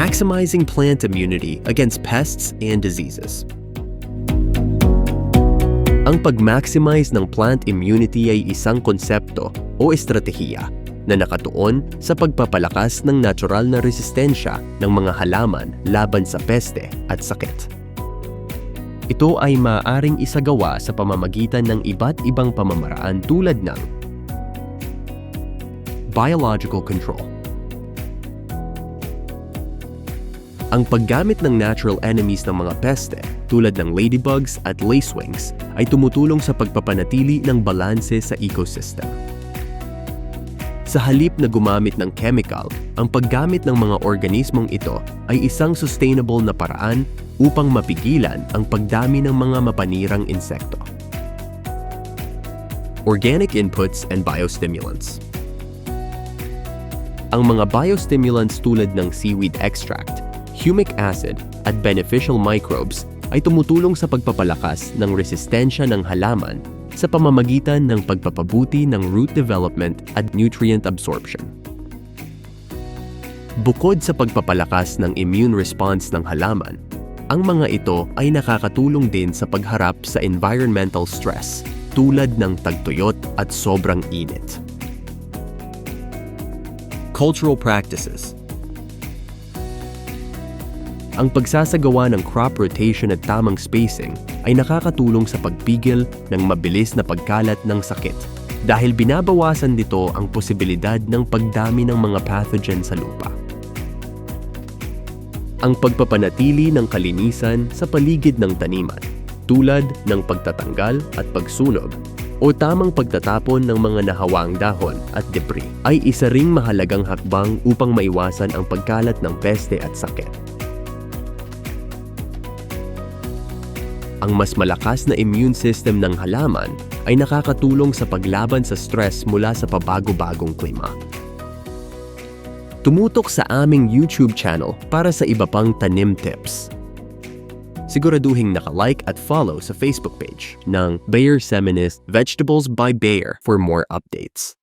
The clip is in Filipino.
maximizing plant immunity against pests and diseases. Ang pag-maximize ng plant immunity ay isang konsepto o estratehiya na nakatuon sa pagpapalakas ng natural na resistensya ng mga halaman laban sa peste at sakit. Ito ay maaaring isagawa sa pamamagitan ng iba't ibang pamamaraan tulad ng biological control. Ang paggamit ng natural enemies ng mga peste tulad ng ladybugs at lacewings ay tumutulong sa pagpapanatili ng balanse sa ecosystem. Sa halip na gumamit ng chemical, ang paggamit ng mga organismong ito ay isang sustainable na paraan upang mapigilan ang pagdami ng mga mapanirang insekto. Organic inputs and biostimulants. Ang mga biostimulants tulad ng seaweed extract, humic acid at beneficial microbes ay tumutulong sa pagpapalakas ng resistensya ng halaman sa pamamagitan ng pagpapabuti ng root development at nutrient absorption. Bukod sa pagpapalakas ng immune response ng halaman, ang mga ito ay nakakatulong din sa pagharap sa environmental stress tulad ng tagtuyot at sobrang init. Cultural practices. Ang pagsasagawa ng crop rotation at tamang spacing ay nakakatulong sa pagpigil ng mabilis na pagkalat ng sakit dahil binabawasan dito ang posibilidad ng pagdami ng mga pathogen sa lupa. Ang pagpapanatili ng kalinisan sa paligid ng taniman tulad ng pagtatanggal at pagsunog o tamang pagtatapon ng mga nahawang dahon at debris ay isa ring mahalagang hakbang upang maiwasan ang pagkalat ng peste at sakit. Ang mas malakas na immune system ng halaman ay nakakatulong sa paglaban sa stress mula sa pabago-bagong klima. Tumutok sa aming YouTube channel para sa iba pang tanim tips. Siguraduhing naka-like at follow sa Facebook page ng Bayer Seminist Vegetables by Bayer for more updates.